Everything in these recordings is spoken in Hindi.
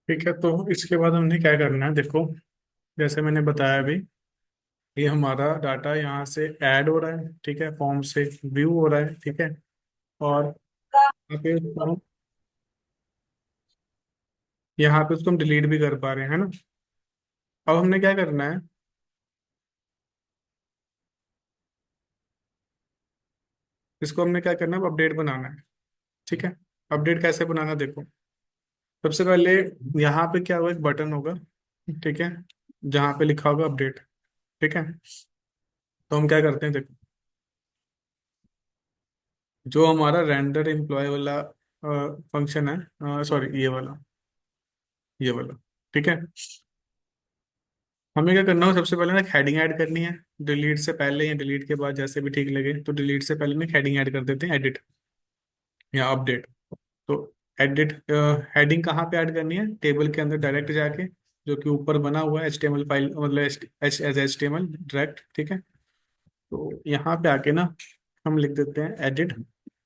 ठीक है, तो इसके बाद हमने क्या करना है देखो। जैसे मैंने बताया अभी, ये हमारा डाटा यहाँ से ऐड हो रहा है, ठीक है, फॉर्म से व्यू हो रहा है, ठीक है। और यहाँ पे उसको हम डिलीट भी कर पा रहे हैं, है ना। अब हमने क्या करना है, इसको हमने क्या करना है, अपडेट बनाना है। ठीक है, अपडेट कैसे बनाना है देखो। सबसे पहले यहाँ पे क्या होगा, एक बटन होगा, ठीक है, जहाँ पे लिखा होगा अपडेट। ठीक है, तो हम क्या करते हैं देखो, जो हमारा रेंडर एम्प्लॉय वाला फंक्शन है, सॉरी ये वाला, ठीक है। हमें क्या करना हो, सबसे पहले ना हेडिंग ऐड करनी है। डिलीट से पहले या डिलीट के बाद, जैसे भी ठीक लगे, तो डिलीट से पहले ना हेडिंग ऐड कर देते हैं, एडिट या अपडेट। तो एडिट हेडिंग कहाँ पे ऐड करनी है, टेबल के अंदर डायरेक्ट जाके, जो कि ऊपर बना हुआ है HTML फाइल, मतलब HTML डायरेक्ट, ठीक है। तो यहाँ पे आके ना हम लिख देते हैं एडिट,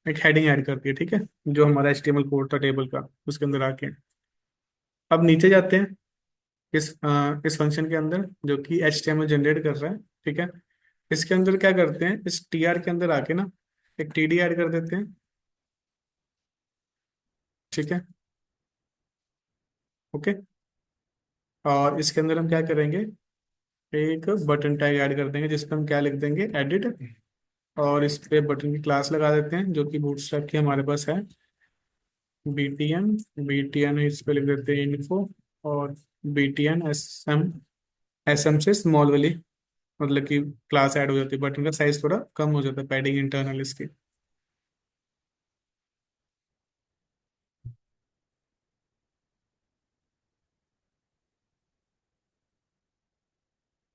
एक हेडिंग ऐड करती है, ठीक है, जो हमारा HTML कोड था टेबल का, उसके अंदर आके अब नीचे जाते हैं, इस फंक्शन के अंदर जो कि HTML जनरेट कर रहा है, ठीक है। इसके अंदर क्या करते हैं, इस TR के अंदर आके ना एक TD ऐड कर देते हैं, ठीक है, ओके। और इसके अंदर हम क्या करेंगे, एक बटन टैग ऐड कर देंगे, जिसपे हम क्या लिख देंगे, एडिट। और इस पे बटन की क्लास लगा देते हैं, जो कि बूटस्ट्रैप की हमारे पास है, BTN। BTN इस पे लिख देते हैं इन्फो। और BTN SM से स्मॉल वाली, मतलब कि क्लास ऐड हो जाती है, बटन का साइज थोड़ा कम हो जाता है, पैडिंग इंटरनल इसकी।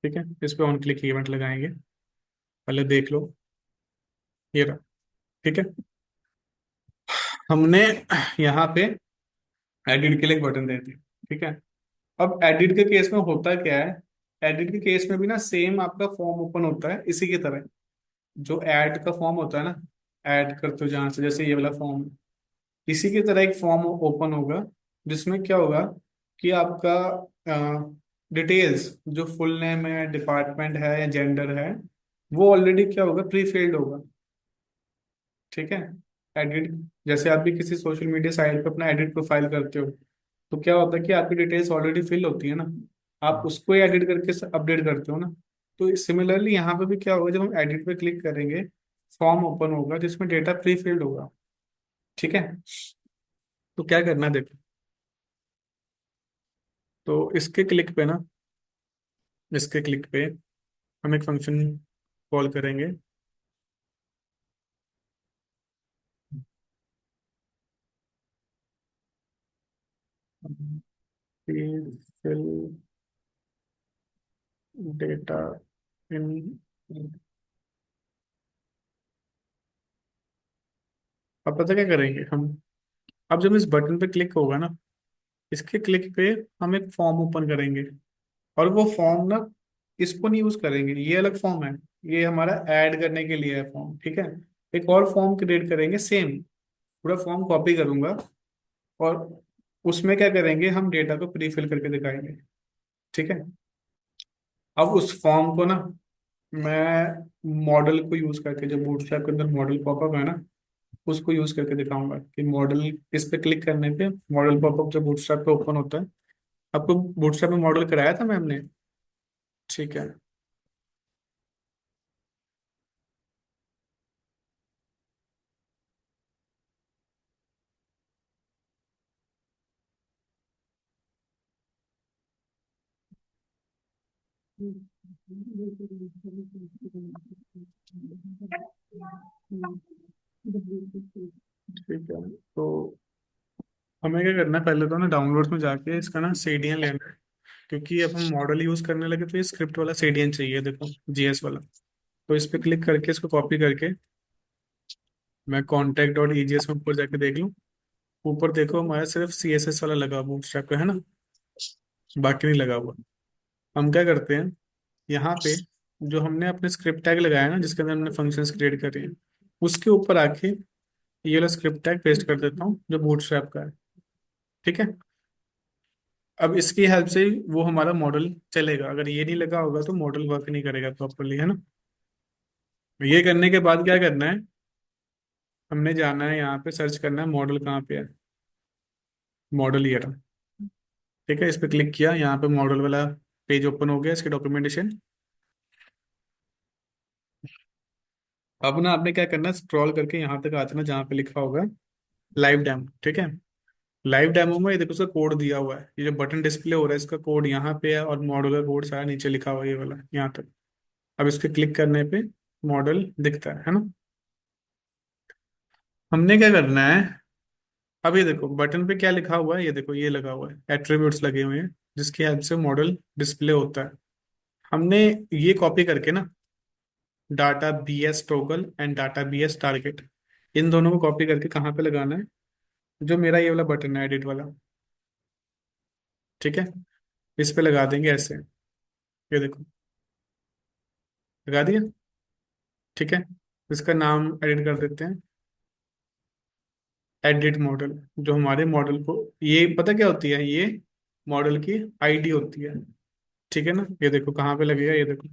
ठीक है, इस पे ऑन क्लिक इवेंट लगाएंगे, पहले देख लो, ये रहा, ठीक है। हमने यहाँ पे एडिट के लिए एक बटन दे दिया, ठीक है। अब एडिट के केस में होता क्या है, एडिट के केस में भी ना सेम आपका फॉर्म ओपन होता है इसी की तरह। जो ऐड का फॉर्म होता है ना, ऐड करते हो जहां से, जैसे ये वाला फॉर्म, इसी की तरह एक फॉर्म ओपन होगा, जिसमें क्या होगा कि आपका डिटेल्स, जो फुल नेम है, डिपार्टमेंट है या जेंडर है, वो ऑलरेडी क्या होगा, प्री फिल्ड होगा, ठीक है। एडिट, जैसे आप भी किसी सोशल मीडिया साइट पे अपना एडिट प्रोफाइल करते हो, तो क्या होता है कि आपकी डिटेल्स ऑलरेडी फिल होती है ना, आप उसको ही एडिट करके अपडेट करते हो ना। तो सिमिलरली यहाँ पे भी क्या होगा, जब हम एडिट पे क्लिक करेंगे, फॉर्म ओपन होगा जिसमें डेटा प्री फिल्ड होगा, ठीक है। तो क्या करना है देखो, तो इसके क्लिक पे हम एक फंक्शन कॉल करेंगे, फिल डेटा इन। अब पता क्या करेंगे हम, अब जब इस बटन पे क्लिक होगा ना, इसके क्लिक पे हम एक फॉर्म ओपन करेंगे। और वो फॉर्म ना, इसको नहीं यूज करेंगे, ये अलग फॉर्म है, ये हमारा ऐड करने के लिए है फॉर्म, ठीक है। एक और फॉर्म क्रिएट करेंगे, सेम पूरा फॉर्म कॉपी करूंगा, और उसमें क्या करेंगे, हम डेटा को प्री फिल करके दिखाएंगे, ठीक है। अब उस फॉर्म को ना मैं मॉडल को यूज करके, जो बूटस्ट्रैप के अंदर मॉडल पॉपअप है ना, उसको यूज करके दिखाऊंगा कि मॉडल, इस पे क्लिक करने पे मॉडल पॉपअप जो बूटस्ट्रैप पे ओपन होता है। आपको बूटस्ट्रैप में मॉडल कराया था मैम ने, ठीक है। ठीक है, तो हमें क्या करना है, पहले तो ना डाउनलोड्स में जाके इसका ना सीडीएन लेना है, क्योंकि अब हम मॉडल यूज करने लगे, तो ये स्क्रिप्ट वाला सीडीएन चाहिए, देखो GS वाला। तो इस पे क्लिक करके इसको कॉपी करके, मैं contact.egs में ऊपर जाके देख लूँ, ऊपर देखो हमारा सिर्फ CSS वाला लगा हुआ बूटस्ट्रैप का, है ना, बाकी नहीं लगा हुआ। हम क्या करते हैं, यहाँ पे जो हमने अपने स्क्रिप्ट टैग लगाया है ना, जिसके अंदर हमने फंक्शंस क्रिएट करे हैं, उसके ऊपर आके ये वाला स्क्रिप्ट टैग पेस्ट कर देता हूँ जो बूटस्ट्रैप का है। ठीक है। अब इसकी हेल्प से वो हमारा मॉडल चलेगा, अगर ये नहीं लगा होगा तो मॉडल वर्क नहीं करेगा प्रॉपरली, है ना। ये करने के बाद क्या करना है, हमने जाना है यहाँ पे सर्च करना है मॉडल कहाँ पे है। मॉडल ये रहा। ठीक है, इस पे क्लिक किया, यहाँ पे मॉडल वाला पेज ओपन हो गया, इसके डॉक्यूमेंटेशन। अब ना आपने क्या करना है, स्क्रॉल करके यहाँ तक आ जाना जहाँ पे लिखा होगा लाइव डेमो। ठीक है। लाइव डेमो में ये देखो उसका कोड दिया हुआ है, ये जो बटन डिस्प्ले हो रहा है इसका कोड यहाँ पे है, और मॉडल का कोड सारा नीचे लिखा हुआ है ये वाला यहाँ तक। अब इस पे क्लिक करने पे मॉडल दिखता है ना। हमने क्या करना है, अब ये देखो बटन पे क्या लिखा हुआ है, ये देखो ये लगा हुआ है, एट्रीब्यूट्स लगे हुए हैं जिसकी हेल्प से मॉडल डिस्प्ले होता है। हमने ये कॉपी करके ना data B S toggle and data B S target, इन दोनों को कॉपी करके कहाँ पे लगाना है, जो मेरा ये वाला बटन है एडिट वाला। ठीक है। इस पे लगा देंगे ऐसे, ये देखो लगा दिया। ठीक है। इसका नाम एडिट कर देते हैं, एडिट मॉडल। जो हमारे मॉडल को, ये पता क्या होती है, ये मॉडल की आईडी होती है। ठीक है ना, ये देखो कहाँ पे लगेगा, ये देखो।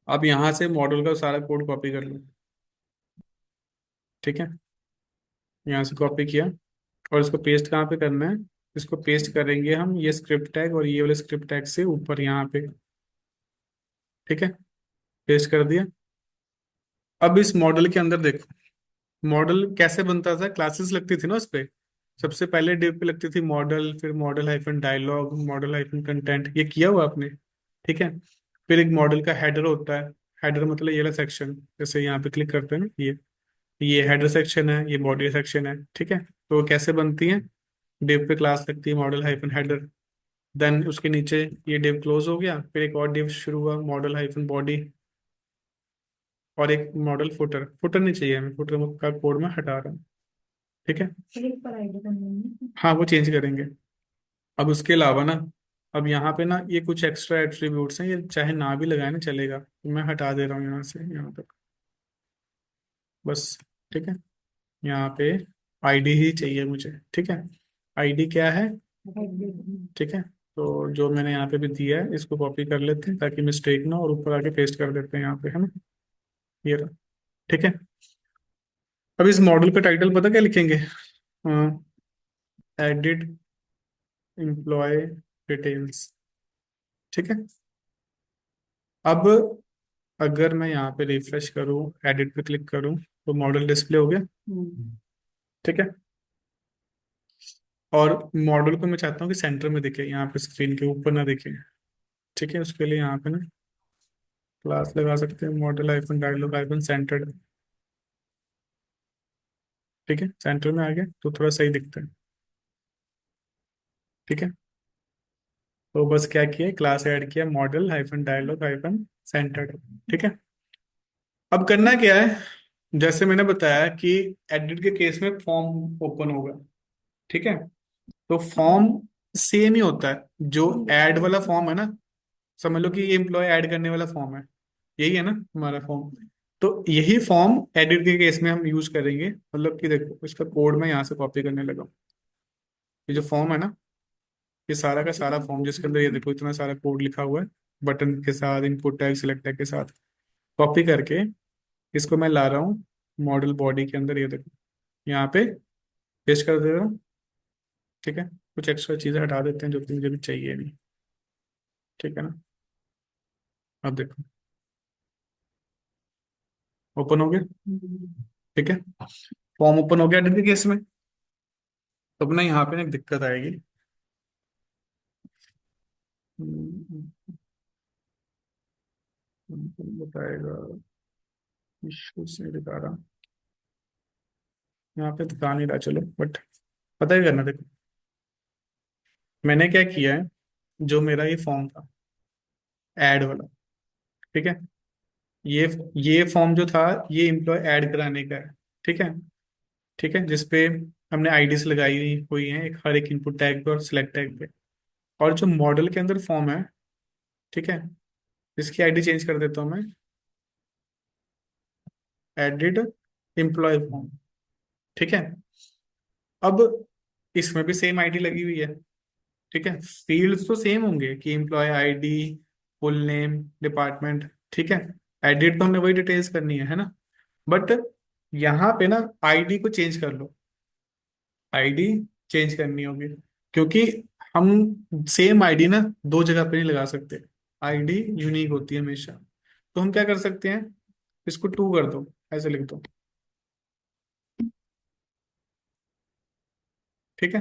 अब यहाँ से मॉडल का सारा कोड कॉपी कर लो। ठीक है। यहाँ से कॉपी किया, और इसको पेस्ट कहाँ पे करना है, इसको पेस्ट करेंगे हम ये स्क्रिप्ट टैग और ये वाले स्क्रिप्ट टैग से ऊपर यहाँ पे। ठीक है, पेस्ट कर दिया। अब इस मॉडल के अंदर देखो, मॉडल कैसे बनता था, क्लासेस लगती थी ना उस पे। सबसे पहले डिव पे लगती थी मॉडल, फिर model hyphen dialogue, model hyphen content, ये किया हुआ आपने। ठीक है। फिर एक मॉडल का हेडर होता है, हेडर मतलब ये वाला सेक्शन, जैसे यहाँ पे क्लिक करते हैं ना, ये हेडर सेक्शन है, ये बॉडी सेक्शन है। ठीक है, तो वो कैसे बनती है, डिव पे क्लास लगती है मॉडल हाइफन हेडर, देन उसके नीचे ये डिव क्लोज हो गया, फिर एक और डिव शुरू हुआ मॉडल हाइफन बॉडी, और एक मॉडल फुटर। फुटर नहीं चाहिए हमें, फुटर का कोड मैं हटा रहा हूँ। ठीक है। क्लिक पर आईडी करनी है। हाँ वो चेंज करेंगे। अब उसके अलावा ना, अब यहाँ पे ना ये कुछ एक्स्ट्रा एट्रीब्यूट्स हैं, ये चाहे ना भी लगाए ना चलेगा, तो मैं हटा दे रहा हूँ यहाँ से यहाँ तक बस। ठीक है। यहाँ पे आईडी ही चाहिए मुझे। ठीक है। आईडी क्या है। ठीक है, तो जो मैंने यहाँ पे भी दिया है इसको कॉपी कर लेते हैं ताकि मिस्टेक ना हो, और ऊपर आके पेस्ट कर देते हैं यहाँ पे, है ना। ये रहा। ठीक है। अब इस मॉडल का टाइटल पता क्या लिखेंगे, एडिट एम्प्लॉय डिटेल्स। ठीक है। अब अगर मैं यहाँ पे रिफ्रेश करूँ, एडिट पे क्लिक करूँ, तो मॉडल डिस्प्ले हो गया। ठीक है। और मॉडल को मैं चाहता हूँ कि सेंटर में दिखे, यहाँ पे स्क्रीन के ऊपर ना दिखे। ठीक है, उसके लिए यहाँ पे ना क्लास लगा सकते हैं, model hyphen dialogue hyphen centred. ठीक है, सेंटर में आ गया तो थोड़ा सही दिखता है। ठीक है। तो बस क्या किया, क्लास ऐड किया model hyphen dialogue hyphen centred. ठीक है। अब करना क्या है, जैसे मैंने बताया कि एडिट के केस में फॉर्म ओपन होगा। ठीक है। तो फॉर्म सेम ही होता है, जो ऐड वाला फॉर्म है ना, समझ लो कि ये एम्प्लॉय ऐड करने वाला फॉर्म है, यही है ना हमारा फॉर्म। तो यही फॉर्म एडिट के केस में हम यूज करेंगे, मतलब कि देखो इसका कोड मैं यहाँ से कॉपी करने लगा हूँ। ये जो फॉर्म है ना, ये सारा का सारा फॉर्म जिसके अंदर ये देखो इतना सारा कोड लिखा हुआ है, बटन के साथ, इनपुट टैग, सिलेक्ट टैग के साथ, कॉपी करके इसको मैं ला रहा हूँ मॉडल बॉडी के अंदर, ये देखो यहाँ पे पेस्ट कर दे रहा हूँ। ठीक है। कुछ एक्स्ट्रा चीजें हटा देते हैं जो कि मुझे भी चाहिए नहीं। ठीक है ना। अब देखो ओपन हो गया। ठीक है, फॉर्म ओपन हो गया एडिट के केस में। तो अब ना यहाँ पे ना एक दिक्कत आएगी। बताएगा, इश्यूज नहीं दिखा रहा, यहाँ पे दिखा नहीं रहा, चलो बट पता ही करना। देखो मैंने क्या किया है, जो मेरा ये फॉर्म था ऐड वाला। ठीक है। ये ये फॉर्म जो था, ये एम्प्लॉय ऐड कराने का है। ठीक है। ठीक है, जिसपे हमने आईडीज लगाई हुई हैं एक हर एक इनपुट टैग पे और सिलेक्ट टैग पे। और जो मॉडल के अंदर फॉर्म है, ठीक है, इसकी आईडी चेंज कर देता हूँ मैं, एडिट एम्प्लॉय फॉर्म। ठीक है। अब इसमें भी सेम आईडी लगी हुई है। ठीक है, फील्ड्स तो सेम होंगे कि employ ID, full name, department. ठीक है, एडिट तो हमने वही डिटेल्स करनी है ना। बट यहाँ पे ना आईडी को चेंज कर लो, आईडी चेंज करनी होगी, क्योंकि हम सेम आईडी ना दो जगह पे नहीं लगा सकते। आईडी यूनिक होती है हमेशा। तो हम क्या कर सकते हैं, इसको टू कर दो, ऐसे लिख दो। ठीक है,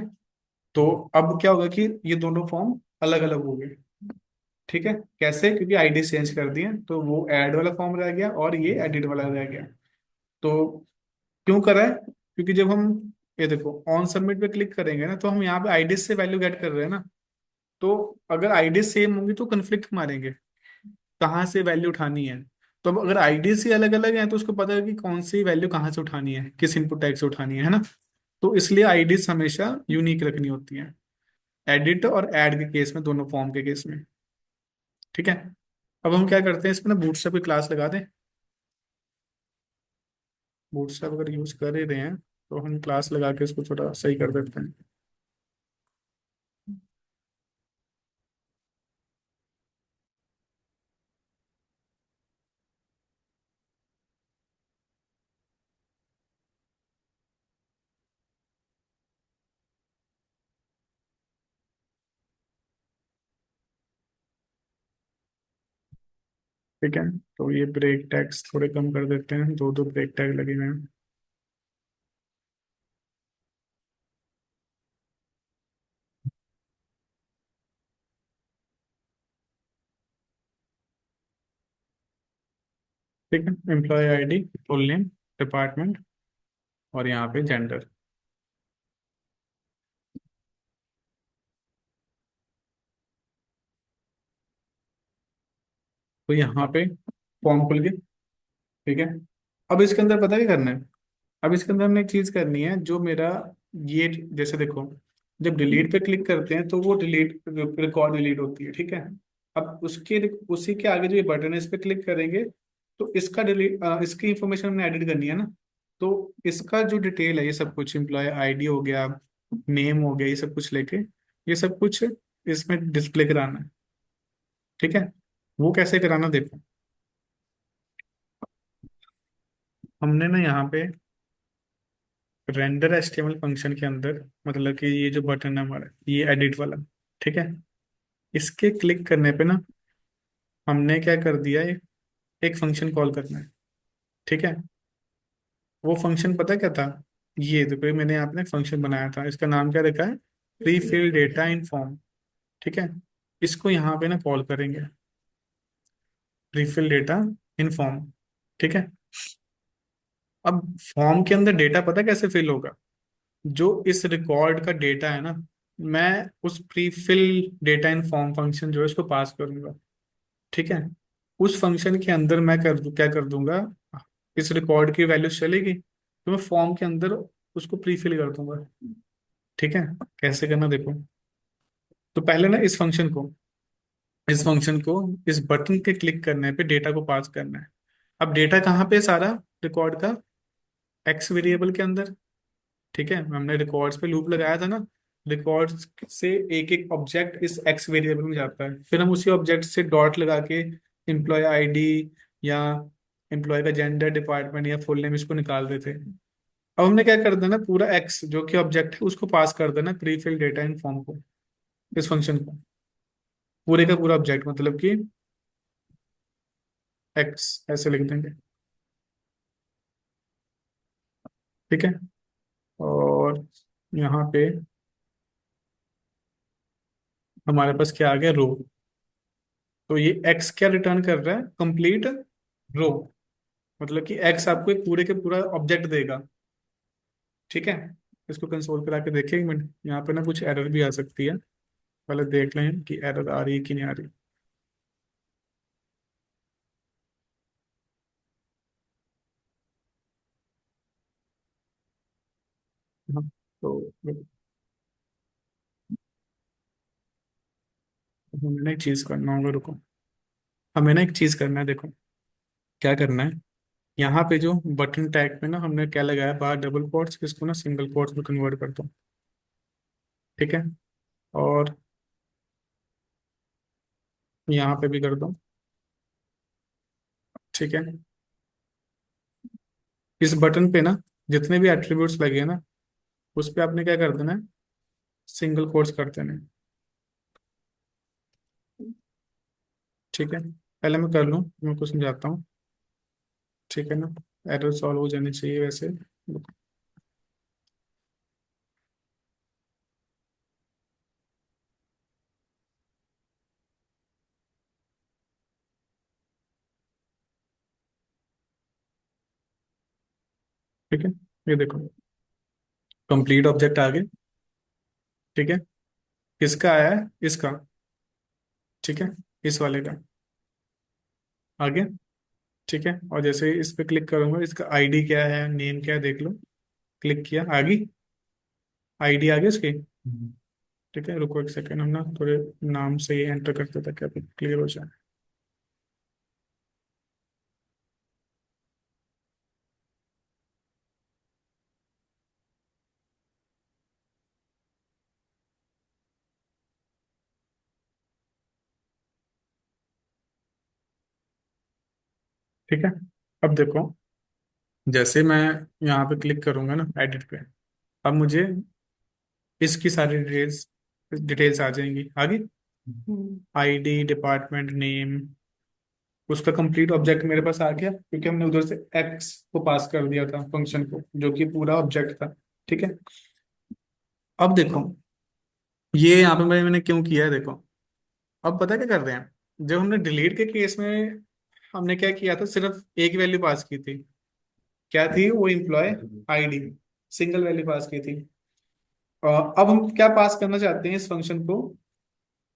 तो अब क्या होगा कि ये दोनों फॉर्म अलग अलग हो गए। ठीक है, कैसे? क्योंकि आईडी चेंज कर दिए, तो वो ऐड वाला फॉर्म रह गया और ये एडिट वाला रह गया। तो क्यों करा है? क्योंकि जब हम, ये देखो, ऑन सबमिट पे क्लिक करेंगे ना, तो हम यहाँ पे आईडी से वैल्यू गेट कर रहे हैं ना। तो अगर आईडी सेम होंगी तो कंफ्लिक्ट मारेंगे, कहाँ से वैल्यू उठानी है। तो अब अगर आईडी से अलग अलग है तो उसको पता है कि कौन सी वैल्यू कहाँ से उठानी है, किस इनपुट टैग से उठानी है ना। तो इसलिए आईडीज हमेशा यूनिक रखनी होती है, एडिट और ऐड के केस में, दोनों फॉर्म के केस में। ठीक है, अब हम क्या करते हैं, इसमें ना बूटस्ट्रैप की क्लास लगा दें। बूटस्ट्रैप अगर यूज कर ही रहे हैं तो हम क्लास लगा के इसको थोड़ा सही कर देते हैं। ठीक है, तो ये ब्रेक टैग्स थोड़े कम कर देते हैं, दो दो ब्रेक टैग लगे हुए हैं। ठीक है, employ ID, full name, department, और यहाँ पे जेंडर। तो यहाँ पे फॉर्म खुल गए। ठीक है, अब इसके अंदर पता है क्या करना है। अब इसके अंदर हमने एक चीज करनी है, जो मेरा ये, जैसे देखो, जब डिलीट पे क्लिक करते हैं तो वो डिलीट, रिकॉर्ड डिलीट होती है। ठीक है, अब उसके उसी के आगे जो ये बटन है, इस पे क्लिक करेंगे तो इसका डिलीट, इसकी इंफॉर्मेशन हमने एडिट करनी है ना। तो इसका जो डिटेल है, ये सब कुछ, एम्प्लॉय आईडी हो गया, नेम हो गया, ये सब कुछ लेके, ये सब कुछ इसमें डिस्प्ले कराना है। ठीक है, वो कैसे कराना देखो। हमने ना यहाँ पे रेंडर एचटीएमएल फंक्शन के अंदर, मतलब कि ये जो बटन है हमारा, ये एडिट वाला। ठीक है, इसके क्लिक करने पे ना हमने क्या कर दिया, एक फंक्शन कॉल करना है। ठीक है, वो फंक्शन पता क्या था? ये देखो, ये मैंने यहाँ पे एक फंक्शन बनाया था, इसका नाम क्या रखा है, pre fill data in form. ठीक है, इसको यहाँ पे ना कॉल करेंगे, pre fill data in form. ठीक है, अब फॉर्म के अंदर डेटा पता कैसे फिल होगा? जो इस रिकॉर्ड का डेटा है ना, मैं उस pre fill data in form function जो है उसको पास करूंगा। ठीक है, उस फंक्शन के अंदर मैं क्या कर दूंगा, इस रिकॉर्ड की वैल्यू चलेगी तो मैं फॉर्म के अंदर उसको प्री फिल कर दूंगा। ठीक है, कैसे करना देखो। तो पहले ना इस फंक्शन को इस बटन के क्लिक करने पे डेटा को पास करना है। अब डेटा कहाँ पे है सारा, रिकॉर्ड का एक्स वेरिएबल के अंदर। ठीक है, हमने रिकॉर्ड्स पे लूप लगाया था ना। रिकॉर्ड्स से एक एक ऑब्जेक्ट इस एक्स वेरिएबल में जाता है, फिर हम उसी ऑब्जेक्ट से डॉट लगा के एम्प्लॉय आईडी या एम्प्लॉय का जेंडर, डिपार्टमेंट या फुल नेम इसको निकाल देते हैं। अब हमने क्या कर देना, पूरा एक्स जो कि ऑब्जेक्ट है उसको पास कर देना pre fill data in form को, इस फंक्शन को, पूरे का पूरा ऑब्जेक्ट, मतलब कि एक्स ऐसे लिख देंगे। ठीक है, और यहाँ पे हमारे पास क्या आ गया, रो। तो ये एक्स क्या रिटर्न कर रहा है, कंप्लीट रो, मतलब कि एक्स आपको एक पूरे के पूरा ऑब्जेक्ट देगा। ठीक है, इसको कंसोल करा के देखिए एक मिनट, यहाँ पे ना कुछ एरर भी आ सकती है, पहले देख लें कि एरर आ रही है कि नहीं आ रही। हाँ, तो हमें ना एक चीज करना होगा, रुको। हमें ना एक चीज करना है, देखो क्या करना है। यहाँ पे जो बटन टैग पे ना हमने क्या लगाया, बाहर डबल कोट्स, इसको ना सिंगल कोट्स में कन्वर्ट कर दो। ठीक है। और यहाँ पे भी कर दो। ठीक है। इस बटन पे ना जितने भी एट्रीब्यूट्स लगे हैं ना, उस पे आपने क्या कर देना है, सिंगल कोट्स कर देना है। ठीक है। पहले मैं कर लूँ, मैं कुछ समझाता हूँ। ठीक है ना, एरर सॉल्व हो जानी चाहिए वैसे। ठीक है, ये देखो, कंप्लीट ऑब्जेक्ट आ गए। ठीक है। किसका आया है, इसका। ठीक है, इस वाले का आ गया। ठीक है, और जैसे इस पे क्लिक करूंगा, इसका आईडी क्या है, नेम क्या है, देख लो। क्लिक किया, आ गई आईडी, आ गई इसकी। ठीक है, रुको एक सेकंड, हम ना थोड़े नाम से ही एंटर करते ताकि आप क्लियर हो जाए। ठीक है, अब देखो, जैसे मैं यहाँ पे क्लिक करूंगा ना एडिट पे, अब मुझे इसकी सारी डिटेल्स डिटेल्स आ जाएंगी आगे। आईडी, डिपार्टमेंट नेम, उसका कंप्लीट ऑब्जेक्ट मेरे पास आ गया, क्योंकि हमने उधर से एक्स को पास कर दिया था फंक्शन को, जो कि पूरा ऑब्जेक्ट था। ठीक है। अब देखो, ये यहाँ पे मैंने क्यों किया है, देखो। अब पता क्या कर रहे हैं, जब हमने डिलीट के केस में हमने क्या किया था, सिर्फ एक वैल्यू पास की थी। क्या थी वो, employ ID, single value pass की थी। अब हम क्या पास करना चाहते हैं इस फंक्शन को,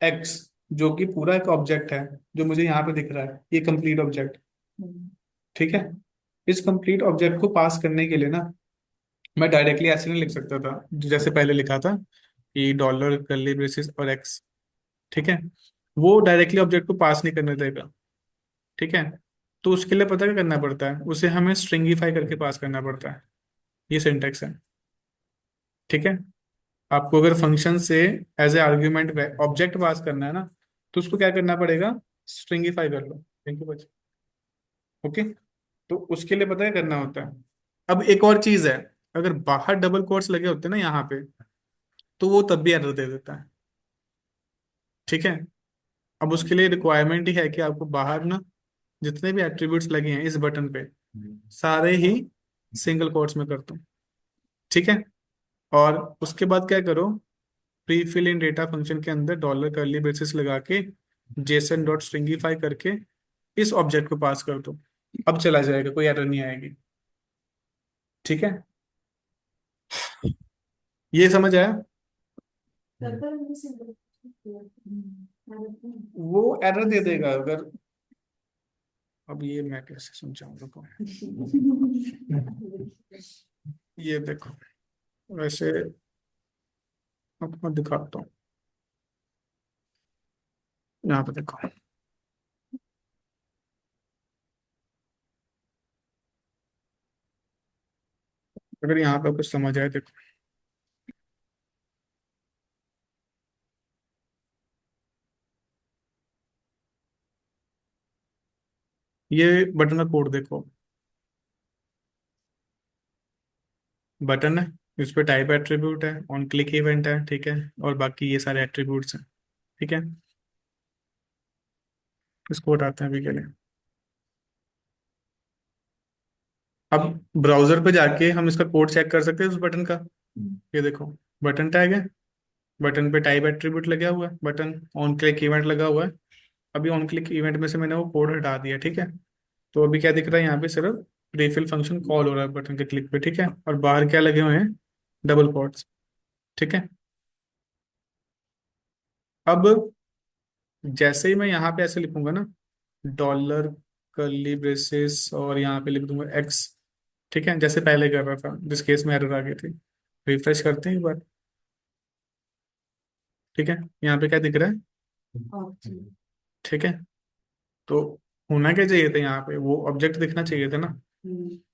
एक्स, जो कि पूरा एक ऑब्जेक्ट है, जो मुझे यहाँ पे दिख रहा है, ये कंप्लीट ऑब्जेक्ट। ठीक है। इस कंप्लीट ऑब्जेक्ट को पास करने के लिए ना, मैं डायरेक्टली ऐसे नहीं लिख सकता था जैसे पहले लिखा था, कि डॉलर कर्ली ब्रेसेस और एक्स। ठीक है। वो डायरेक्टली ऑब्जेक्ट को पास नहीं करने देगा। ठीक है। तो उसके लिए पता क्या करना पड़ता है, उसे हमें स्ट्रिंगिफाई करके पास करना पड़ता है। ये सिंटेक्स है। ठीक है। आपको अगर फंक्शन से एज ए आर्ग्यूमेंट ऑब्जेक्ट पास करना है ना, तो उसको क्या करना पड़ेगा, स्ट्रिंगिफाई कर लो। थैंक यू बच्चे। ओके। तो उसके लिए पता है करना होता है। अब एक और चीज है, अगर बाहर डबल कोट्स लगे होते हैं ना यहाँ पे, तो वो तब भी एरर दे देता है। ठीक है। अब उसके लिए रिक्वायरमेंट ही है कि आपको बाहर ना जितने भी एट्रीब्यूट्स लगे हैं इस बटन पे, सारे ही सिंगल कोट्स में कर दो। ठीक है। और उसके बाद क्या करो, pre fill in data function के अंदर डॉलर कर्ली ब्रेसेस लगा के जेसन डॉट स्ट्रिंगिफाई करके इस ऑब्जेक्ट को पास कर दो। अब चला जाएगा, कोई एरर नहीं आएगी। ठीक है, ये समझ आया। वो एरर दे देगा अगर, अब ये मैं कैसे समझाऊं, रुको। ये देखो, वैसे आपको दिखाता हूँ, यहाँ पे देखो। अगर यहाँ पे कुछ समझ आए, देखो। ये बटन का कोड देखो, बटन है, इस पे टाइप एट्रीब्यूट है, ऑन क्लिक इवेंट है। ठीक है। और बाकी ये सारे एट्रीब्यूट्स हैं। ठीक है। इसको हटाते हैं अभी के लिए। अब ब्राउजर पे जाके हम इसका कोड चेक कर सकते हैं उस बटन का। ये देखो, बटन टैग है, बटन पे टाइप एट्रीब्यूट लगा हुआ है, बटन ऑन क्लिक इवेंट लगा हुआ है। अभी ऑन क्लिक इवेंट में से मैंने वो कोड हटा दिया। ठीक है। तो अभी क्या दिख रहा है, यहाँ पे सिर्फ रिफिल फंक्शन कॉल हो रहा है बटन के क्लिक पे। ठीक है। और बाहर क्या लगे हुए हैं, डबल कोट्स। ठीक है। अब जैसे ही मैं यहाँ पे ऐसे लिखूंगा ना, डॉलर कर्ली ब्रेसेस, और यहाँ पे लिख दूंगा एक्स। ठीक है, जैसे पहले कर रहा था जिस केस में एरर आ गई थी। रिफ्रेश करते हैं एक बार। ठीक है, यहाँ पे क्या दिख रहा है। ठीक है। तो होना क्या चाहिए था, यहाँ पे वो ऑब्जेक्ट दिखना चाहिए था ना।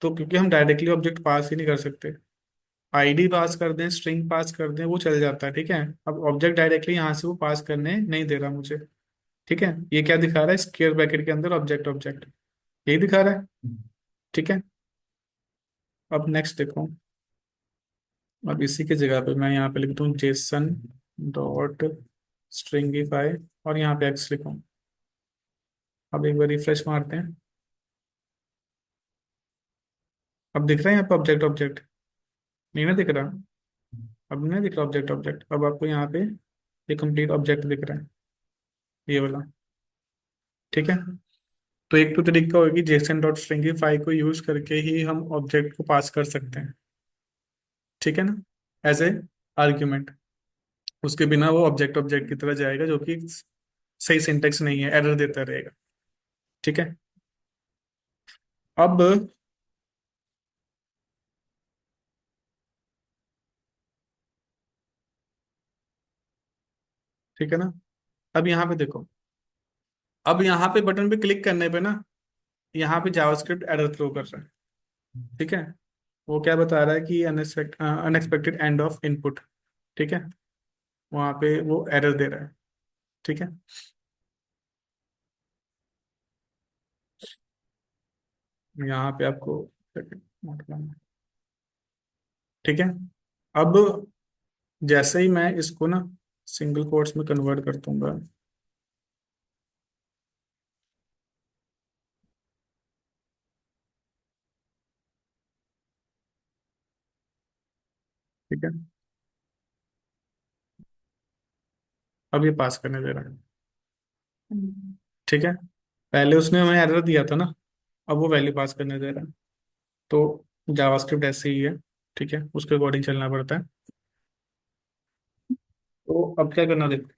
तो क्योंकि हम डायरेक्टली ऑब्जेक्ट पास ही नहीं कर सकते, आईडी पास कर दें, स्ट्रिंग पास कर दें, वो चल जाता है, ठीक है। अब ऑब्जेक्ट डायरेक्टली यहाँ से वो पास करने नहीं दे रहा मुझे, ठीक है। ये क्या दिखा रहा है, स्क्वायर ब्रैकेट के अंदर ऑब्जेक्ट ऑब्जेक्ट, यही दिखा रहा है, ठीक है। अब नेक्स्ट देखो, अब इसी की जगह पे मैं यहाँ पे लिखता हूँ जेसन डॉट स्ट्रिंगिफाई, और यहाँ पे एक्स लिखूँ। अब एक बार रिफ्रेश मारते हैं, अब दिख रहा है यहाँ पे ऑब्जेक्ट ऑब्जेक्ट, नहीं ना दिख रहा, अब नहीं दिख रहा ऑब्जेक्ट ऑब्जेक्ट, अब आपको यहाँ पे ये कंप्लीट ऑब्जेक्ट दिख रहा है, ये वाला, ठीक है। तो एक तो तरीका होगी जेसन डॉट स्ट्रिंगिफाई को यूज करके ही हम ऑब्जेक्ट को पास कर सकते हैं, ठीक है ना, एज ए आर्ग्यूमेंट। उसके बिना वो ऑब्जेक्ट ऑब्जेक्ट की तरह जाएगा, जो कि सही सिंटेक्स नहीं है, एरर देता रहेगा, ठीक है। अब ठीक है ना, अब यहाँ पे देखो, अब यहाँ पे बटन पे क्लिक करने पे ना, यहाँ पे जावास्क्रिप्ट एरर थ्रो कर रहा है, ठीक है। वो क्या बता रहा है कि अनएक्सपेक्टेड एंड ऑफ इनपुट, ठीक है, वहाँ पे वो एरर दे रहा है, ठीक है। यहाँ पे आपको ठीक है। अब जैसे ही मैं इसको ना सिंगल कोट्स में कन्वर्ट कर दूंगा, ठीक है, अब ये पास करने दे रहा है, ठीक है। पहले उसने हमें एरर दिया था ना, अब वो वैल्यू पास करने दे रहा है। तो जावास्क्रिप्ट ऐसे ही है, ठीक है, उसके अकॉर्डिंग चलना पड़ता है। तो अब क्या करना, देखो,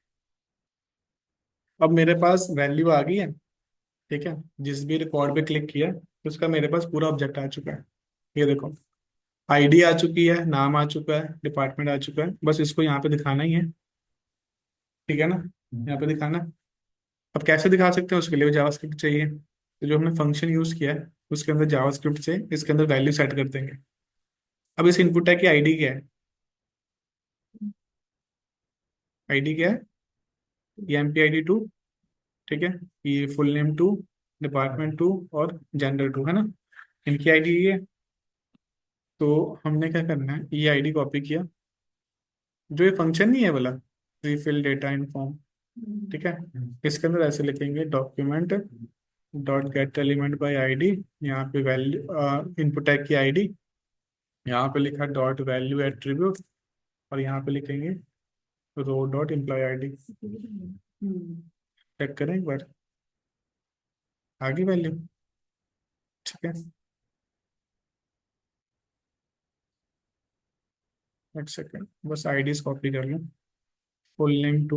अब मेरे पास वैल्यू आ गई है, ठीक है। जिस भी रिकॉर्ड पे क्लिक किया उसका मेरे पास पूरा ऑब्जेक्ट आ चुका है, ये देखो, आईडी आ चुकी है, नाम आ चुका है, डिपार्टमेंट आ चुका है, बस इसको यहाँ पे दिखाना ही है, ठीक है ना, यहाँ पे दिखाना है। अब कैसे दिखा सकते हैं, उसके लिए जावास्क्रिप्ट चाहिए, तो जो हमने फंक्शन यूज किया है उसके अंदर जावास्क्रिप्ट से इसके अंदर वैल्यू सेट कर देंगे। अब इस इनपुट टैग की आईडी क्या है, आईडी क्या है, ये M P I D two, ठीक है, ये full name two, department two, और जेंडर टू, है ना, इनकी आईडी ये। तो हमने क्या करना है, ये आईडी कॉपी किया, जो ये फंक्शन नहीं है वाला, रिफिल डेटा इन फॉर्म, ठीक है, इसके अंदर ऐसे लिखेंगे document dot gate element by ID, यहाँ पे वैल्यू इनपुट टैग की आईडी, यहाँ पे लिखा डॉट वैल्यू एट्रीब्यूट, और यहाँ पे लिखेंगे रो डॉट एम्प्लॉय आईडी, चेक करें एक बार, आ गई वैल्यू, ठीक है। एक सेकेंड, बस आईडीज कॉपी कर लूँ, full name two,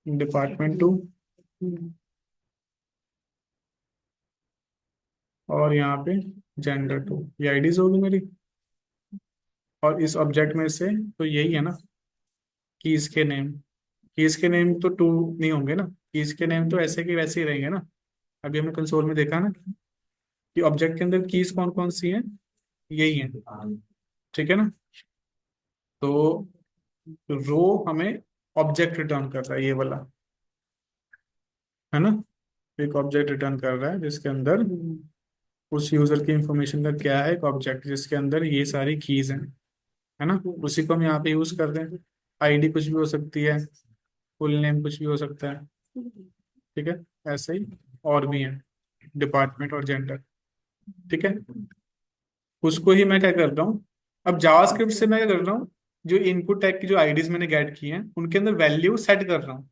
department two, और यहाँ पे जेंडर टू, ये आईडीज होगी मेरी। और इस ऑब्जेक्ट में से तो यही है ना, कीज के नेम, कीज के नेम तो टू नहीं होंगे ना, कीज के नेम तो ऐसे के वैसे ही रहेंगे ना। अभी हमने कंसोल में देखा ना कि ऑब्जेक्ट के अंदर कीज कौन कौन सी हैं, यही है, ठीक है ना। तो रो हमें ऑब्जेक्ट रिटर्न कर रहा है, ये वाला, है ना, एक ऑब्जेक्ट रिटर्न कर रहा है जिसके अंदर उस यूजर की इंफॉर्मेशन का क्या है, एक ऑब्जेक्ट जिसके अंदर ये सारी कीज हैं, है ना, उसी को हम यहाँ पे यूज कर रहे हैं। आईडी कुछ भी हो सकती है, फुल नेम कुछ भी हो सकता है, ठीक है, ऐसे ही और भी हैं, डिपार्टमेंट और जेंडर, ठीक है। उसको ही मैं क्या कर रहा हूँ, अब जावास्क्रिप्ट से मैं क्या कर रहा हूँ, जो इनपुट टैग की जो आईडीज मैंने गेट की हैं उनके अंदर वैल्यू सेट कर रहा हूँ,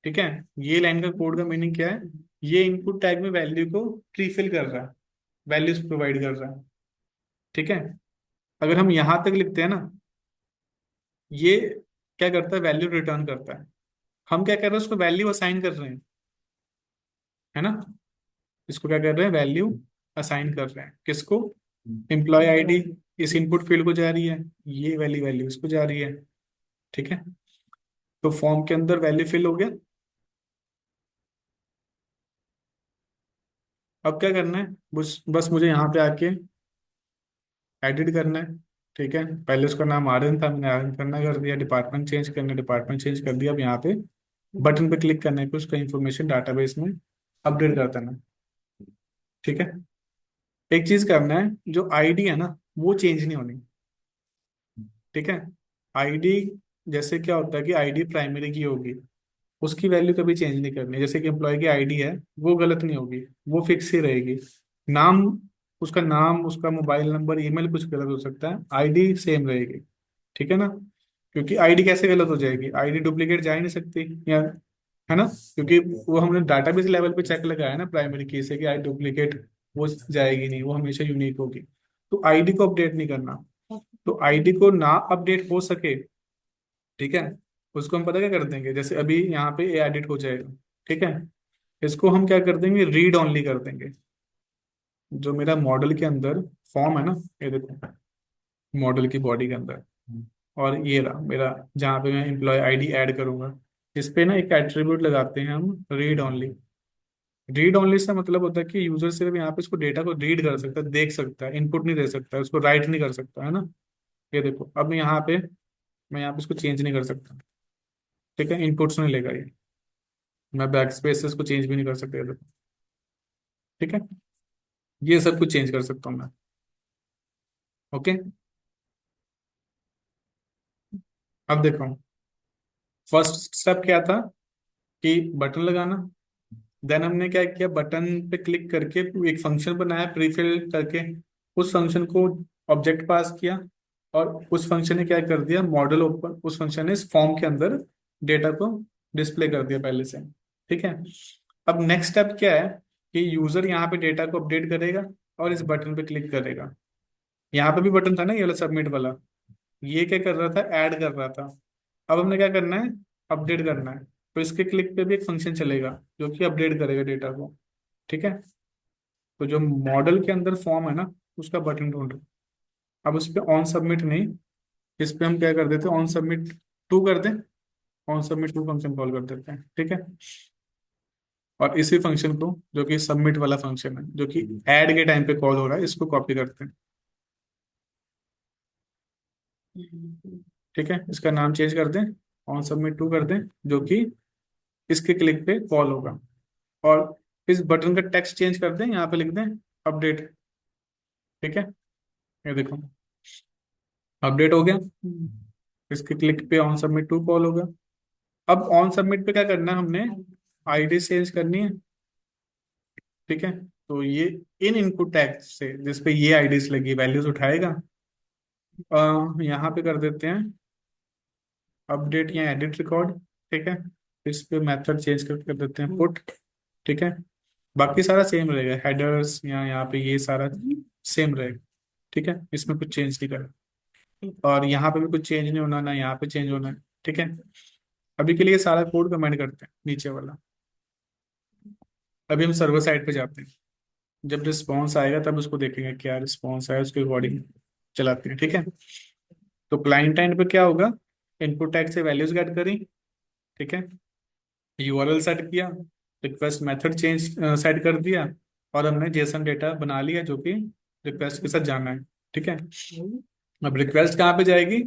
ठीक है। ये लाइन का कोड का मीनिंग क्या है, ये इनपुट टैग में वैल्यू को प्रीफिल कर रहा है, वैल्यूज प्रोवाइड कर रहा है, ठीक है। अगर हम यहां तक लिखते हैं ना, ये क्या करता है, वैल्यू रिटर्न करता है। हम क्या कर रहे हैं, उसको वैल्यू असाइन कर रहे हैं, है ना, इसको क्या कर रहे हैं, वैल्यू असाइन कर रहे हैं, किसको, एम्प्लॉय आईडी इस इनपुट फील्ड को जा रही है, ये वैल्यू वैल्यू इसको जा रही है, ठीक है। तो फॉर्म के अंदर वैल्यू फिल हो गया, अब क्या करना है, बस बस मुझे यहाँ पे आके एडिट करना है। ठीक है, पहले उसका नाम आर्यन था, मैंने आर्यन करना कर दिया, डिपार्टमेंट चेंज करना, डिपार्टमेंट चेंज कर दिया। अब यहाँ पे बटन पे क्लिक करने पे उसका इंफॉर्मेशन डाटाबेस में अपडेट कर देना। ठीक है, एक चीज करना है, जो आईडी है ना वो चेंज नहीं होनी। ठीक है, आईडी, जैसे क्या होता है कि आईडी प्राइमरी की होगी, उसकी वैल्यू कभी चेंज नहीं करनी। जैसे कि एम्प्लॉय की आईडी है, वो गलत नहीं होगी, वो फिक्स ही रहेगी। नाम, उसका नाम, उसका मोबाइल नंबर, ईमेल कुछ गलत हो सकता है, आईडी सेम रहेगी। ठीक है ना, क्योंकि आईडी कैसे गलत हो जाएगी, आईडी डुप्लीकेट जा ही नहीं सकती या, है ना, क्योंकि वो हमने डाटाबेस लेवल पे चेक लगाया है ना प्राइमरी की से कि आई डुप्लीकेट वो जाएगी नहीं, वो हमेशा यूनिक होगी। तो आईडी को अपडेट नहीं करना। तो आईडी को ना अपडेट हो सके, ठीक है, उसको हम पता क्या कर देंगे, जैसे अभी यहाँ पे ए एडिट हो जाएगा। ठीक है, इसको हम क्या कर देंगे, रीड ओनली कर देंगे। जो मेरा मॉडल के अंदर फॉर्म है ना, ये देखो, मॉडल की बॉडी के अंदर, और ये रहा मेरा, जहाँ पे मैं एम्प्लॉय आईडी ऐड करूंगा, इस पे ना एक एट्रीब्यूट लगाते हैं हम, read only. Read only say मतलब होता है कि यूजर सिर्फ यहाँ पे इसको डेटा को रीड कर सकता है, देख सकता है, इनपुट नहीं दे सकता है, उसको राइट नहीं कर सकता, है ना। ये देखो, अब मैं यहाँ पे इसको चेंज नहीं कर सकता। ठीक है, इनपुट्स नहीं लेगा ये, मैं बैक स्पेस से इसको चेंज भी नहीं कर सकता, ये देखो। ठीक है, ये सब कुछ चेंज कर सकता हूँ मैं। ओके, अब देखो, फर्स्ट स्टेप क्या था कि बटन लगाना। देन हमने क्या किया, बटन पे क्लिक करके एक फंक्शन बनाया प्रीफिल करके, उस फंक्शन को ऑब्जेक्ट पास किया, और उस फंक्शन ने क्या कर दिया, मॉडल ओपन, उस फंक्शन ने इस फॉर्म के अंदर डेटा को डिस्प्ले कर दिया पहले से। ठीक है, अब नेक्स्ट स्टेप क्या है कि यूजर यहाँ पे डेटा को अपडेट करेगा और इस बटन पे क्लिक करेगा। यहाँ पे भी बटन था ना ये वाला सबमिट वाला, ये क्या कर रहा था, ऐड कर रहा था। अब हमने क्या करना है, अपडेट करना है। तो इसके क्लिक पे भी एक फंक्शन चलेगा जो कि अपडेट करेगा डेटा को। ठीक है, तो जो मॉडल के अंदर फॉर्म है ना, उसका बटन ढूंढो। अब उस पे ऑन सबमिट नहीं, इस पे हम क्या कर देते हैं, ऑन सबमिट टू कर दें, on submit two function call कर देते हैं। ठीक है, और इसी फंक्शन को, जो कि सबमिट वाला फंक्शन है, जो कि ऐड के टाइम पे कॉल हो रहा है, इसको कॉपी करते हैं। ठीक है, इसका नाम चेंज कर दें, ऑन सबमिट टू कर दें, जो कि इसके क्लिक पे कॉल होगा। और इस बटन का टेक्स्ट चेंज कर दें, यहाँ पे लिख दें अपडेट। ठीक है, ये देखो, अपडेट हो गया। इसके क्लिक पे ऑन सबमिट टू कॉल होगा। अब ऑन सबमिट पे क्या करना है हमने, आईडी चेंज करनी है। ठीक है, तो ये इन इनपुट टैग से जिस पे ये आईडीज लगी वैल्यूज उठाएगा। यहाँ पे कर देते हैं अपडेट या एडिट रिकॉर्ड। ठीक है, इस पे मेथड चेंज कर देते हैं पुट। ठीक है, बाकी सारा सेम रहेगा, हेडर्स या यहाँ पे ये सारा सेम रहेगा। ठीक है, इसमें कुछ चेंज नहीं करना, और यहाँ पे भी कुछ चेंज नहीं होना, ना यहाँ पे चेंज होना है। ठीक है, अभी के लिए सारा कोड कमेंट करते हैं नीचे वाला। अभी हम सर्वर साइड पे जाते हैं, जब रिस्पॉन्स आएगा तब उसको देखेंगे क्या रिस्पॉन्स आया, उसके अकॉर्डिंग चलाते हैं। ठीक है, तो क्लाइंट एंड पे क्या होगा, इनपुट टैग से वैल्यूज गेट करी। ठीक है, यूआरएल सेट किया, रिक्वेस्ट मेथड चेंज सेट कर दिया, और हमने जेसन डेटा बना लिया जो कि रिक्वेस्ट के साथ जाना है। ठीक है, अब रिक्वेस्ट कहाँ पे जाएगी,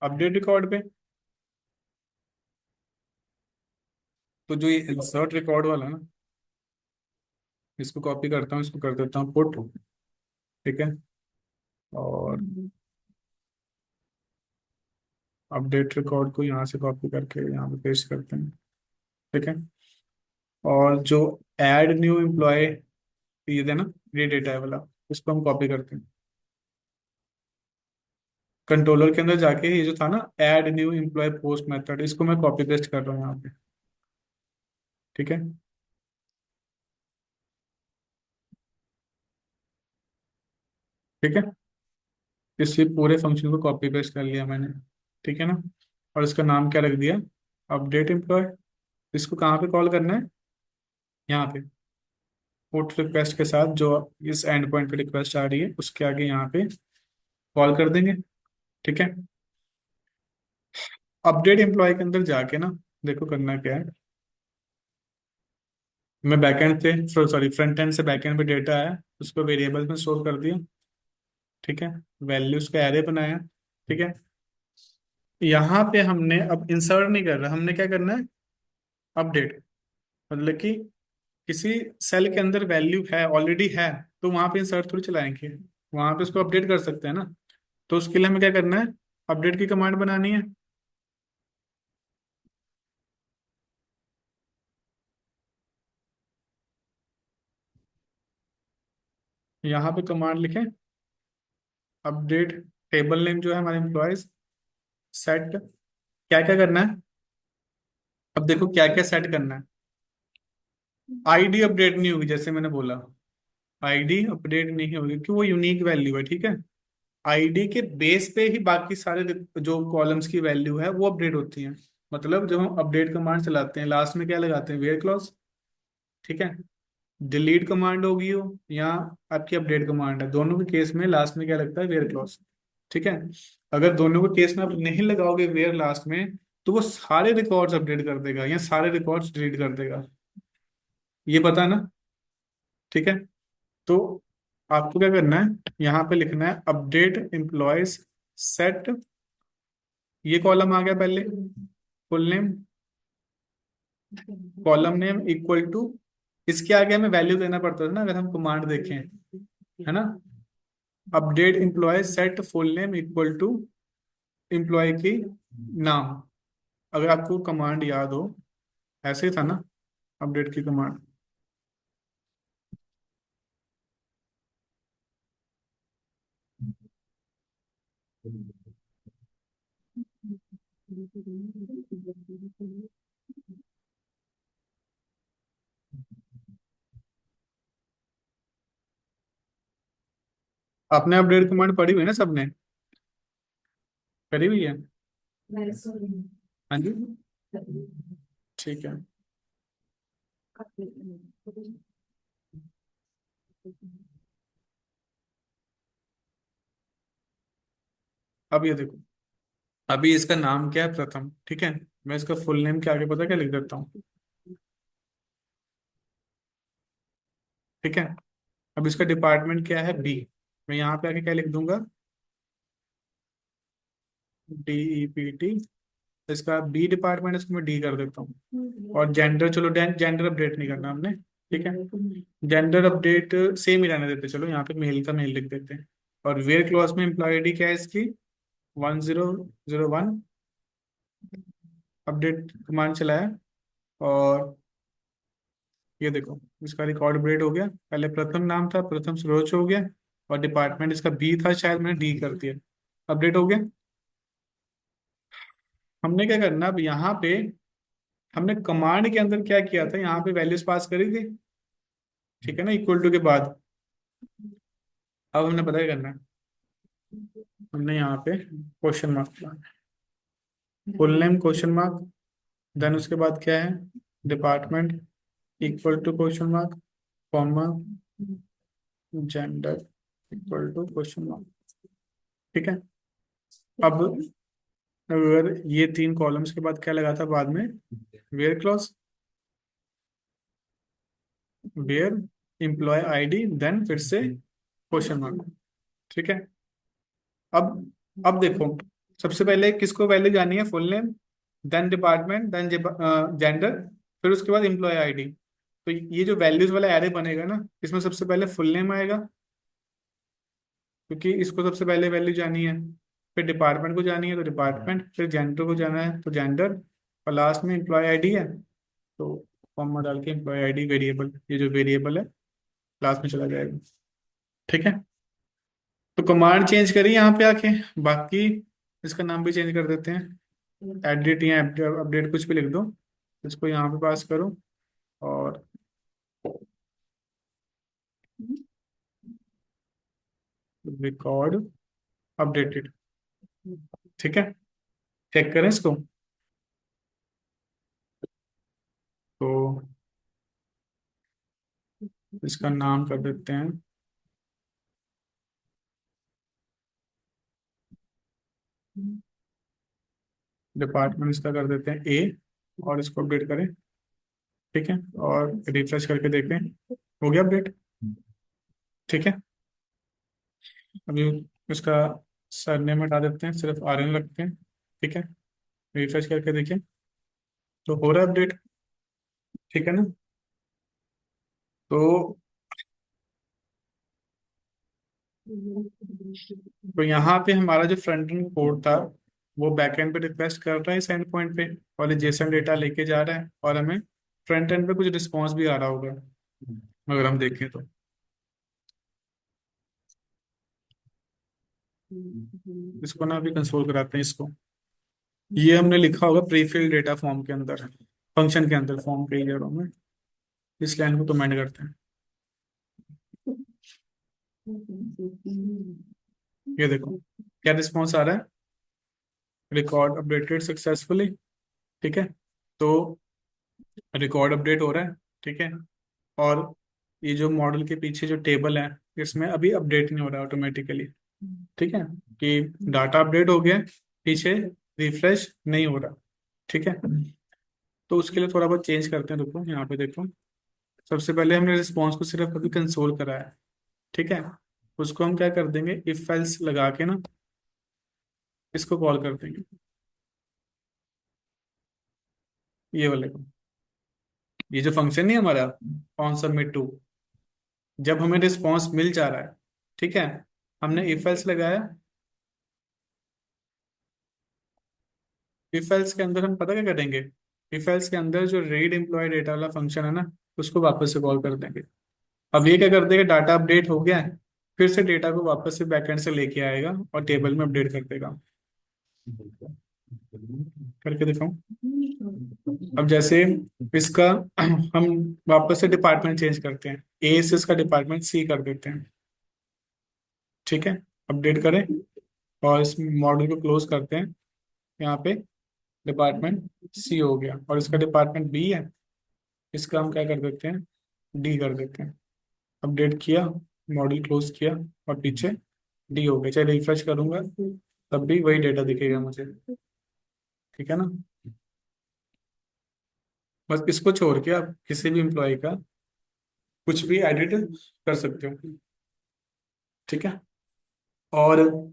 अपडेट रिकॉर्ड पे। तो जो ये इंसर्ट रिकॉर्ड वाला है ना, इसको कॉपी करता हूँ, इसको कर देता हूँ पुट। ठीक है, और अपडेट रिकॉर्ड को यहाँ से कॉपी करके यहाँ पे पेस्ट करते हैं। ठीक है, और जो ऐड न्यू एम्प्लॉय, ये देना, ये डेटा है वाला, उसको हम कॉपी करते हैं। कंट्रोलर के अंदर जाके ये जो था ना, add new employ post method, इसको मैं कॉपी पेस्ट कर रहा हूँ यहाँ पे। ठीक है, ठीक है, इस पूरे फंक्शन को कॉपी पेस्ट कर लिया मैंने। ठीक है ना, और इसका नाम क्या रख दिया, अपडेट एम्प्लॉय। इसको कहाँ पे कॉल करना है, यहाँ पे पुट रिक्वेस्ट के साथ, जो इस एंड पॉइंट पे रिक्वेस्ट आ रही है उसके आगे यहाँ पे कॉल कर देंगे। ठीक है, अपडेट एम्प्लॉय के अंदर जाके ना, देखो करना क्या है, मैं बैकएंड से सॉरी फ्रंट एंड से बैकएंड पे डेटा आया, उसको वेरिएबल्स में स्टोर कर दिया। ठीक है। वैल्यूज का एरे बनाया। ठीक है। यहाँ पे हमने अब इंसर्ट नहीं कर रहा, हमने क्या करना है, अपडेट। मतलब कि किसी सेल के अंदर वैल्यू है, ऑलरेडी है, तो वहां पे इंसर्ट थोड़ी चलाएंगे, वहां पे उसको अपडेट कर सकते हैं ना। तो उसके लिए हमें क्या करना है, अपडेट की कमांड बनानी है। यहाँ पे कमांड लिखें, अपडेट टेबल नेम जो है हमारे एम्प्लॉयज, सेट, क्या क्या करना है। अब देखो क्या क्या सेट करना है। आईडी अपडेट नहीं होगी, जैसे मैंने बोला, आईडी अपडेट नहीं होगी क्योंकि वो यूनिक वैल्यू है। ठीक है। आईडी के बेस पे ही बाकी सारे जो कॉलम्स की वैल्यू है वो अपडेट होती हैं। मतलब जब हम अपडेट कमांड चलाते हैं, लास्ट में क्या लगाते हैं, वेयर क्लॉज। ठीक है। डिलीट कमांड होगी हो या आपकी अपडेट कमांड है, दोनों के केस में लास्ट में क्या लगता है, वेयर क्लॉज। ठीक है। अगर दोनों के केस में आप नहीं लगाओगे वेयर लास्ट में, तो वो सारे रिकॉर्ड्स अपडेट कर देगा या सारे रिकॉर्ड्स डिलीट कर देगा। ये पता है ना। ठीक है। तो आपको क्या करना है, यहाँ पे लिखना है अपडेट एम्प्लॉयज सेट, ये कॉलम आ गया पहले, full name, column name equal to, इसके आगे हमें वैल्यू देना पड़ता है ना अगर हम कमांड देखें, है ना। Update employ set full name equal to employ की नाम, अगर आपको कमांड याद हो, ऐसे ही था ना अपडेट की कमांड। आपने अपडेट कमांड पढ़ी हुई है ना सबने, करी हुई है। हाँ जी। ठीक है। अब ये देखो, अभी इसका नाम क्या है, प्रथम। ठीक है। मैं इसका फुल नेम के आगे पता क्या लिख देता हूँ। ठीक है। अब इसका डिपार्टमेंट क्या है, बी। मैं यहाँ पे आके क्या लिख दूंगा, DEPT। इसका बी डिपार्टमेंट, इसको मैं डी कर देता हूँ। और जेंडर, चलो जेंडर अपडेट नहीं करना हमने। ठीक है। जेंडर अपडेट सेम ही रहने देते, चलो यहाँ पे मेल का मेल लिख देते हैं। और वेयर क्लॉज में एम्प्लॉय आईडी क्या है इसकी, 1001। अपडेट कमांड चलाया, और ये देखो इसका रिकॉर्ड अपडेट हो गया। पहले प्रथम नाम था, प्रथम सुरोच हो गया, और डिपार्टमेंट इसका बी था, शायद मैंने डी कर दिया, अपडेट हो गया। हमने क्या करना अब यहाँ पे, हमने कमांड के अंदर क्या किया था, यहाँ पे वैल्यूज पास करी थी। ठीक है ना, इक्वल टू के बाद। अब हमने पता क्या करना है, हमने यहाँ पे question mark, full name question mark, then उसके बाद क्या है, department equal to question mark, comma, gender equal to question mark. ठीक है। अब अगर ये तीन कॉलम्स के बाद क्या लगा था बाद में, where clause, where employ ID, then फिर से क्वेश्चन मार्क। ठीक है। अब देखो, सबसे पहले किसको वैल्यू जानी है, full name, then department, then gender, फिर उसके बाद एम्प्लॉय आईडी। तो ये जो वैल्यूज वाला एरे बनेगा ना, इसमें सबसे पहले फुल नेम आएगा, क्योंकि इसको सबसे पहले वैल्यू जानी है। फिर डिपार्टमेंट को जानी है तो डिपार्टमेंट, फिर जेंडर को जाना है तो जेंडर, और लास्ट में एम्प्लॉय आईडी है, तो कॉमा डाल के एम्प्लॉय आईडी वेरिएबल, ये जो वेरिएबल है लास्ट में चला जाएगा। ठीक है। तो कमांड चेंज करी यहाँ पे आके, बाकी इसका नाम भी चेंज कर देते हैं, एडिट या अपडेट कुछ भी लिख दो, इसको यहाँ पे पास करो, और रिकॉर्ड अपडेटेड। ठीक है। चेक करें इसको। तो इसका नाम कर देते हैं, डिपार्टमेंट इसका कर देते हैं ए, और इसको अपडेट करें। ठीक है, और रिफ्रेश करके देखें, हो गया अपडेट। ठीक है, अभी इसका सरनेम हटा देते हैं, सिर्फ आर्यन रखते हैं। ठीक है, रिफ्रेश करके देखें तो हो रहा है अपडेट। ठीक है ना। तो यहाँ पे हमारा जो फ्रंट एंड कोड था वो बैक एंड पे रिक्वेस्ट कर रहा है इस एंड पॉइंट पे, और ये जेसन डेटा लेके जा रहा है, और हमें फ्रंट एंड पे कुछ रिस्पॉन्स भी आ रहा होगा अगर हम देखें तो। इसको ना अभी कंसोल कराते हैं इसको। ये हमने लिखा होगा प्रीफिल डेटा फॉर्म के अंदर, फंक्शन के अंदर, फॉर्म के जगह में। इस लाइन को कमेंट करते हैं। ये देखो क्या रिस्पॉन्स आ रहा है, रिकॉर्ड अपडेटेड सक्सेसफुली। ठीक है, तो रिकॉर्ड अपडेट हो रहा है। ठीक है, और ये जो मॉडल के पीछे जो टेबल है इसमें अभी अपडेट नहीं हो रहा ऑटोमेटिकली। ठीक है, कि डाटा अपडेट हो गया, पीछे रिफ्रेश नहीं हो रहा। ठीक है, तो उसके लिए थोड़ा बहुत चेंज करते हैं, रुको यहाँ पे देखो। सबसे पहले हमने रिस्पॉन्स को सिर्फ अभी कंसोल करा है। ठीक है, उसको हम क्या कर देंगे, इफ एल्स लगा के ना इसको कॉल कर देंगे, ये वाले को। ये जो फंक्शन नहीं है हमारा ऑन सबमिट टू, जब हमें रिस्पॉन्स मिल जा रहा है, ठीक है, हमने इफ एल्स लगाया। इफ एल्स के अंदर हम पता क्या करेंगे, इफ एल्स के अंदर जो रीड एम्प्लॉय डेटा वाला फंक्शन है ना, उसको वापस से कॉल कर देंगे। अब ये क्या कर देगा, डाटा अपडेट हो गया है, फिर से डेटा को वापस से बैकएंड से लेके आएगा और टेबल में अपडेट कर देगा। करके दिखाऊं। अब जैसे इसका हम वापस से डिपार्टमेंट चेंज करते हैं, ए से इसका डिपार्टमेंट सी कर देते हैं। ठीक है, अपडेट करें और इस मॉडल को क्लोज करते हैं। यहाँ पे डिपार्टमेंट सी हो गया और इसका डिपार्टमेंट बी है, इसका हम क्या कर देते हैं, डी कर देते हैं। अपडेट किया, मॉडल क्लोज किया, और पीछे डी हो गया। चाहे रिफ्रेश करूंगा तब भी वही डेटा दिखेगा मुझे। ठीक है ना। बस इसको छोड़ के आप किसी भी एम्प्लॉय का कुछ भी एडिट कर सकते हो। ठीक है, और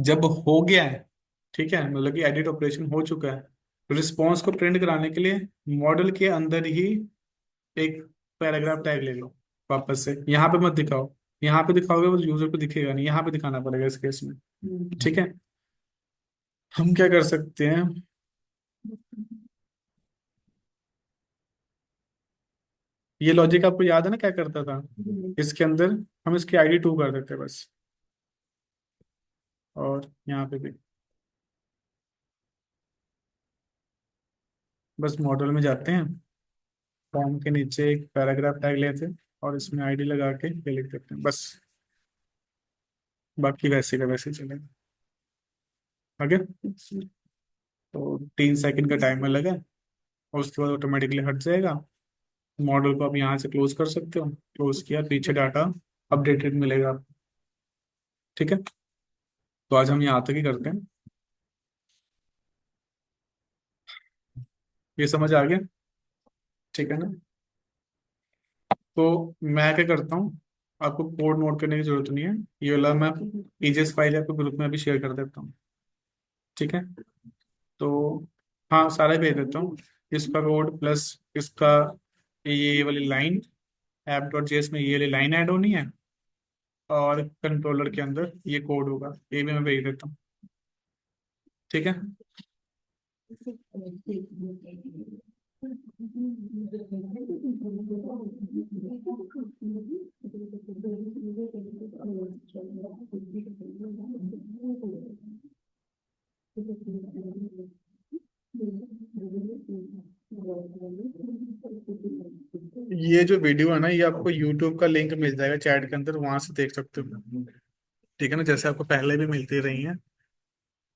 जब हो गया है, ठीक है, मतलब कि एडिट ऑपरेशन हो चुका है, रिस्पॉन्स को प्रिंट कराने के लिए मॉडल के अंदर ही एक पैराग्राफ टैग ले लो। वापस से यहाँ पे मत दिखाओ, यहाँ पे दिखाओगे वो यूजर को दिखेगा नहीं, यहाँ पे दिखाना पड़ेगा इस केस में। ठीक है, हम क्या कर सकते हैं, ये लॉजिक आपको याद है ना क्या करता था। इसके अंदर हम इसकी आईडी टू कर देते हैं बस, और यहाँ पे भी बस मॉडल में जाते हैं, फॉर्म के नीचे एक पैराग्राफ टैग लेते हैं और इसमें आईडी लगा के ये लिख देते हैं बस। बाकी वैसे का वैसे चलेगा। आगे तो 3 सेकंड का टाइमर लगा और उसके बाद ऑटोमेटिकली हट जाएगा। मॉडल को आप यहाँ से क्लोज कर सकते हो, क्लोज किया, पीछे डाटा अपडेटेड मिलेगा आपको। ठीक है, तो आज हम यहाँ तक ही करते हैं। ये समझ आ गया। ठीक है ना। तो मैं क्या करता हूँ, आपको कोड नोट करने की जरूरत नहीं है, ये वाला मैं ईजेस फाइल आपको ग्रुप में अभी शेयर कर देता हूँ। ठीक है, तो हाँ सारा भेज देता हूँ, इसका कोड प्लस इसका ये वाली लाइन, ऐप डॉट जेएस में ये वाली लाइन ऐड होनी है, और कंट्रोलर के अंदर ये कोड होगा, ये भी मैं भेज देता हूँ। ठीक है, ये जो वीडियो है ना, ये आपको यूट्यूब का लिंक मिल जाएगा चैट के अंदर, वहां से देख सकते हो। ठीक है ना, जैसे आपको पहले भी मिलती रही हैं,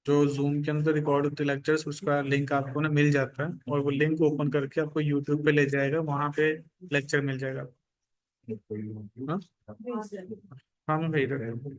जो जूम के अंदर रिकॉर्ड होते लेक्चर्स, उसका लिंक आपको ना मिल जाता है, और वो लिंक ओपन करके आपको यूट्यूब पे ले जाएगा, वहां पे लेक्चर मिल जाएगा। हाँ, हाँ मैं भेज रहा हूँ।